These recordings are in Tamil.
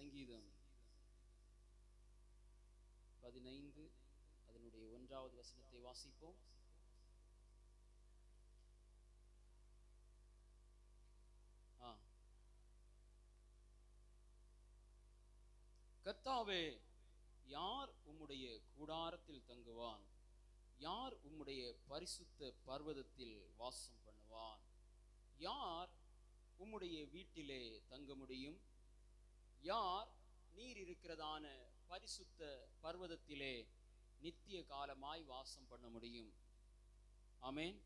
சங்கீதம் 15 அதனுடைய 1வது வசனத்தை வாசிப்போம். கர்த்தாவே, யார் உம்முடைய கூடாரத்தில் தங்குவான்? யார் உம்முடைய பரிசுத்த பர்வதத்தில் வாசம் பண்ணுவான்? யார் உம்முடைய வீட்டிலே தங்க முடியும்? யார் நீர் இருக்கிறதான பரிசுத்த பர்வதத்திலே நித்திய காலமாய் வாசம் பண்ண முடியும்? ஆமென்.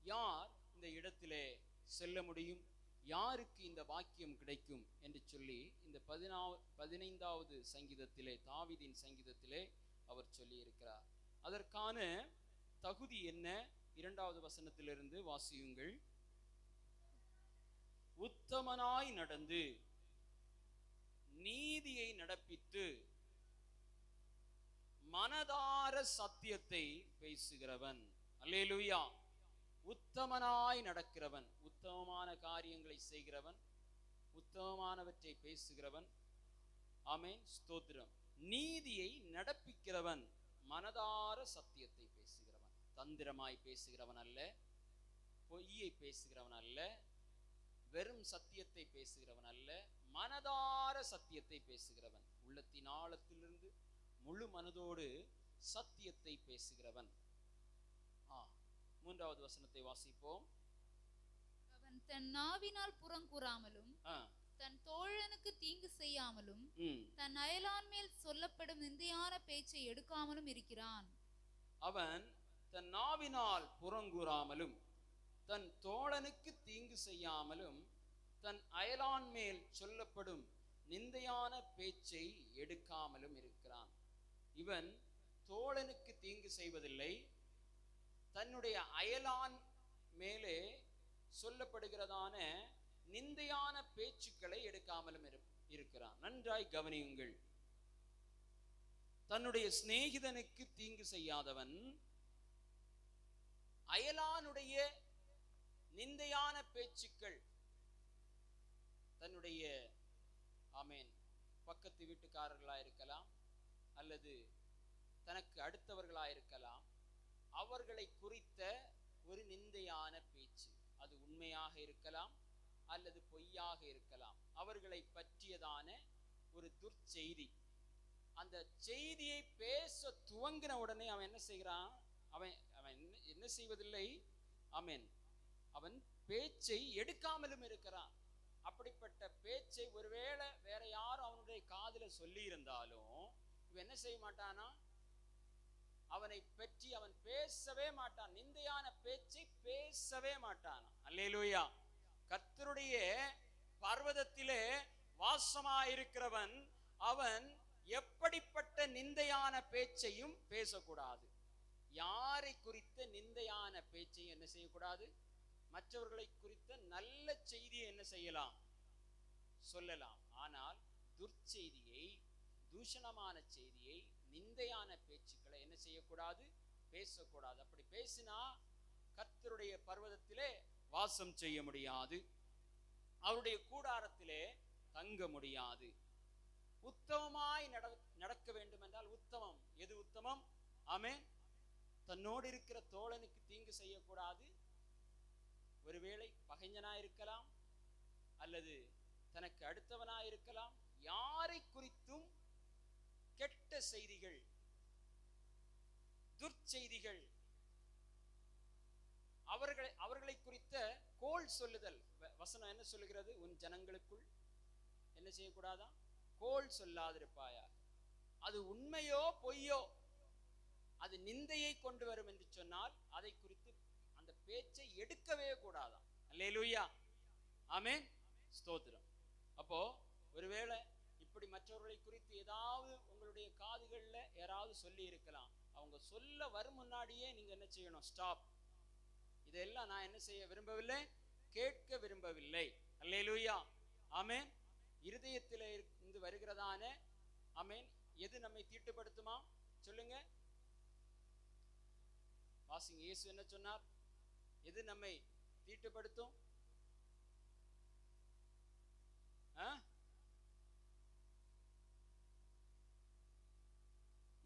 யார் இந்த இடத்திலே செல்ல முடியும்? யாருக்கு இந்த வாக்கியம் கிடைக்கும் என்று சொல்லி இந்த 15வது சங்கீதத்திலே, தாவீதின் சங்கீதத்திலே அவர் சொல்லி இருக்கிறார். அதற்கான தகுதி என்ன? 2வது வசனத்திலிருந்து வாசியுங்கள். உத்தமனாய் நடந்து நீதியை நடப்பித்து மனதார சத்தியத்தை பேசுகிறவன். அல்லேலூயா. உத்தமனாய் நடக்கிறவன், உத்தமமான காரியங்களை செய்கிறவன், உத்தமமானவற்றை பேசுகிறவன். ஆமென், ஸ்தோத்திரம். நீதியை நடப்பிக்கிறவன், மனதார சத்தியத்தை பேசுகிறவன். தந்திரமாய் பேசுகிறவன் அல்ல, பொய்யை பேசுகிறவன் அல்ல, வெறும் சத்தியத்தை பேசுகிறவன் அல்ல, மனதார சத்தியத்தை பேசுகிறவன். உள்ளத்தின் ஆழத்திலிருந்து முழு மனதோடு சத்தியத்தை பேசுகிறவன். 3வது வசனத்தை வாசிப்போம். அவன் தன் நாவினால் புறங்கூறாமலும் தன் தோழனுக்கு தீங்கு செய்யாமலும் தன் அயலான் மேல் சொல்லப்படும் நிந்தையான பேச்சை எடுக்காமலும் இருக்கிறான். அவன் தன் நாவினால் புறங்கூறாமலும் தன் தோழனுக்கு தீங்கு செய்யாமலும் தன் அயலான் மேல் சொல்லப்படும் நிந்தையான பேச்சை எடுக்காமலும் இருக்கிறான். இவன் தோழனுக்கு தீங்கு செய்வதில்லை, தன்னுடைய அயலான் மேலே சொல்லப்படுகிறதான நிந்தையான பேச்சுக்களை எடுக்காமலும் இருக்கிறான். நன்றாய் கவனியுங்கள். தன்னுடைய சிநேகிதனுக்கு தீங்கு செய்யாதவன் அயலானுடைய நிந்தையான பேச்சுக்கள், தன்னுடைய ஆமேன் பக்கத்து வீட்டுக்காரர்களாயிருக்கலாம் அல்லது தனக்கு அடுத்தவர்களாயிருக்கலாம், அவர்களை குறித்த ஒரு நிந்தையான பேச்சு, அது உண்மையாக இருக்கலாம் அல்லது பொய்யாக இருக்கலாம், அவர்களை பற்றியதான ஒரு துர்ச்செய்தி. அந்த செய்தியை பேச துவங்கின உடனே அவன் என்ன செய்கிறான்? அவன் என்ன செய்வதில்லை, ஆமென், அவன் பேச்சை எடுக்காமலும் இருக்கிறான். அப்படிப்பட்ட பேச்சை ஒருவேளை வேற யாரும் அவனுடைய காதுல சொல்லி இருந்தாலும் இவன் என்ன செய்ய மாட்டானா? அவனை பற்றி அவன் பேசவே மாட்டான், நிந்தையான பேச்சை பேசவே மாட்டான். அல்லேலூயா. கர்த்தருடைய பர்வதத்திலே வாசமாயிருக்கிறவன் அவன் எப்படிப்பட்ட நிந்தையான பேச்சையும் பேசக்கூடாது. யாரை குறித்த நிந்தையான பேச்சையும் என்ன செய்யக்கூடாது? மற்றவர்களை குறித்த நல்ல செய்தியை என்ன செய்யலாம்? சொல்லலாம். ஆனால் துர்ச்செய்தியை, தூஷணமான செய்தியை, நிந்தையான பேச்சுக்களை என்ன செய்யக்கூடாது? பேசக்கூடாது. அப்படி பேசினா கர்த்தருடைய பர்வதத்திலே வாசம் செய்ய முடியாது, அவருடைய கூடாரத்திலே தங்க முடியாது. உத்தமமாய் நடக்க வேண்டும் என்றால் உத்தமம் எது? உத்தமம், ஆமென், தன்னோடு இருக்கிற தோழனுக்கு தீங்கு செய்யக்கூடாது. ஒருவேளை பகைஞனாயிருக்கலாம் அல்லது தனக்கு அடுத்தவனாயிருக்கலாம், யாரை குறித்தும் கெட்ட செய்திகள், துர்ச்செய்திகள், அவர்களை குறித்த கோள் சொல்லுதல். வசனம் என்ன சொல்லுகிறது? உன் ஜனங்களுக்குள் என்ன செய்யக்கூடாதா? கோள் சொல்லாதிருப்பாயா. அது உண்மையோ பொய்யோ, அது நிந்தையை கொண்டு வரும் என்று சொன்னால் அதை குறித்து அந்த பேச்சை எடுக்கவே கூடாதான். அல்லேலூயா, ஆமென், ஸ்தோத்திரம். அப்போ ஒருவேளை இப்படி மற்றவர்களை குறித்து ஏதாவது உங்களுடைய காதுகள்ல யாராவது சொல்லி இருக்கலாம். அவங்க சொல்ல வரும் முன்னாடியே நீங்க என்ன செய்யணும்? ஸ்டாப், இதெல்லாம் நான் என்ன செய்ய விரும்பவில்லை, கேட்க விரும்பவில்லை. அல்லேலூயா, ஆமென். இருதயத்தில் இருந்து வருகிறதான ஆமென் எது நம்மை தீட்டுப்படுத்துமா? சொல்லுங்க, வாசிங்க. இயேசு என்ன சொன்னார்? எது நம்மை தீட்டுப்படுத்தும்?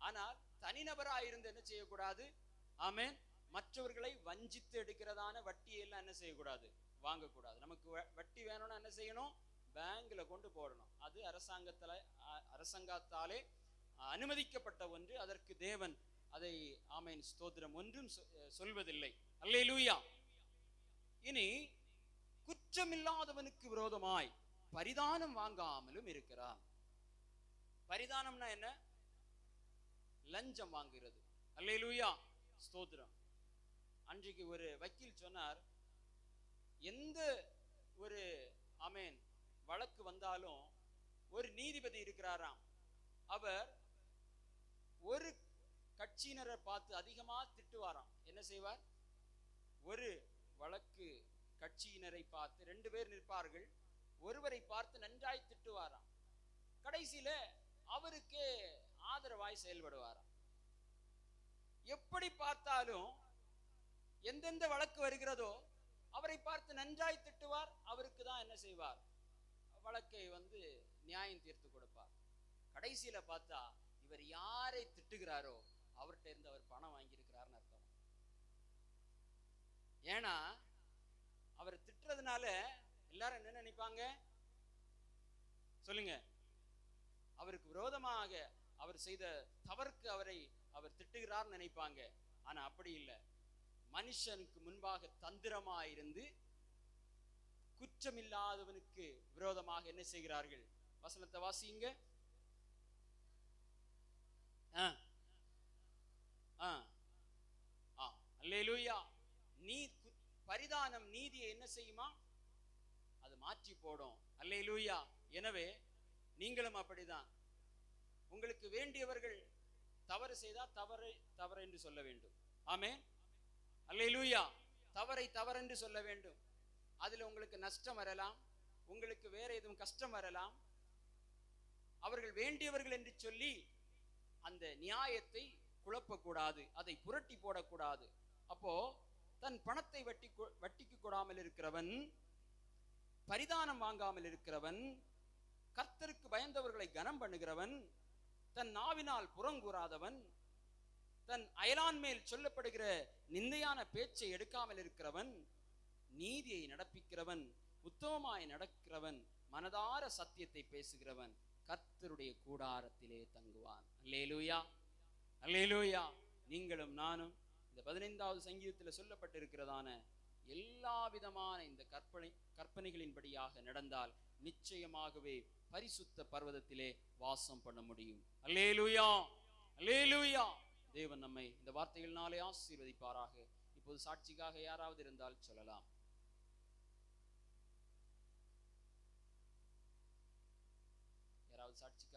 ஆனால் தனிநபராக இருந்து என்ன செய்யக்கூடாது? ஆமென். மற்றவர்களை வஞ்சித்து எடுக்கிறதான வட்டியை எல்லாம் என்ன செய்யக்கூடாது? வாங்கக்கூடாது. நமக்கு வட்டி வேணும்னா என்ன செய்யணும்? பேங்க்ல கொண்டு போடணும். அது அரசாங்கத்தாலே அனுமதிக்கப்பட்ட ஒன்று. அதற்கு தேவன் அதை ஆமென் ஸ்தோத்திரம் ஒன்றும் சொல்வதில்லை. அல்லேலூயா. இனி குற்றமில்லாதவனுக்கு விரோதமாய் பரிதானம் வாங்காமலும் இருக்கிறான். பரிதானம்னா என்ன? லஞ்சம் வாங்குகிறது. அல்லேலூயா ஸ்தோத்திரம். அன்றைக்கு ஒரு வக்கீல் சொன்னார், எந்த ஒரு ஆமென் வழக்கு வந்தாலும் ஒரு நீதிபதி இருக்கிறாராம். அவர் ஒரு கட்சியினரை பார்த்து அதிகமா திட்டுவாராம். என்ன செய்வார்? ஒரு வழக்கு கட்சியினரை பார்த்து 2 பேர் நிற்பார்கள், ஒருவரை பார்த்து நன்றாய் திட்டுவாராம். கடைசியில அவருக்கே ஆதரவாய் செயல்படுவாராம். எப்படி பார்த்தாலும் எந்தெந்த வழக்கு வருகிறதோ அவரை பார்த்து நன்றாய் திட்டுவார். அவருக்கு தான் என்ன செய்வார்? வழக்கை நியாயம் தீர்த்து கொடுப்பார். கடைசியில பார்த்தா இவர் யாரை திட்டுகிறாரோ அவர்கிட்ட இருந்து அவர் பணம் வாங்கியிருக்கிறார்னு அர்த்தம். ஏன்னா அவர் திட்டுறதுனால எல்லாரும் என்ன நினைப்பாங்க? சொல்லுங்க. அவருக்கு விரோதமாக அவர் செய்த தவறுக்கு அவர் திட்டுகிறார் நினைப்பாங்க. ஆனா அப்படி இல்லை. மனுஷனுக்கு முன்பாக தந்திரமாயிருந்து குற்றமில்லாதவனுக்கு விரோதமாக என்ன செய்கிறார்கள்? வசனத்தை வாசிங்க. அல்லேலூயா. பரிதானம் நீதியை என்ன செய்யுமா? அது மாற்றி போடும். அல்லேலூயா. எனவே நீங்களும் அப்படிதான். உங்களுக்கு வேண்டியவர்கள் தவறு செய்தா தவறு என்று சொல்ல வேண்டும். ஆமென். அல்லேலூயா. தவறை தவறென்று சொல்ல வேண்டும். அதுல உங்களுக்கு நஷ்டம் வரலாம், உங்களுக்கு வேற எதுவும் கஷ்டம் வரலாம். அவர்கள் வேண்டியவர்கள் என்று சொல்லி அந்த நியாயத்தை குழப்பக்கூடாது, அதை புரட்டி போடக்கூடாது. அப்போ தன் பணத்தை வட்டிக்கு கொடாமல் இருக்கிறவன், பரிதானம் வாங்காமல் இருக்கிறவன், கர்த்தருக்கு பயந்தவர்களை கனம் பண்ணுகிறவன், தன் நாவினால் புறங்கூறாதவன், தன் அயலான் மேல் சொல்லப்படுகிற நிந்தையான பேச்சை எடுக்காமல் இருக்கிறவன், நீதியை நடப்பிக்கிறவன், உத்தமமாய் நடக்கிறவன், மனதார சத்தியத்தை பேசுகிறவன் கர்த்தருடைய கூடாரத்திலே தங்குவான். அல்லேலூயா. அல்லேலூயா. நீங்களும் நானும் இந்த 15வது சங்கீதத்தில் சொல்லப்பட்டிருக்கிறதான எல்லா விதமான இந்த கற்பனைகளின்படியாக நடந்தால் நிச்சயமாகவே பரிசுத்த பர்வதத்திலே வாசம் பண்ண முடியும். அல்லேலூயா. அல்லேலூயா. தேவன் நம்மை இந்த வார்த்தைகளினாலே ஆசீர்வதிப்பாராக. இப்போது சாட்சிக்காக யாராவது இருந்தால் சொல்லலாம். யாராவது சாட்சி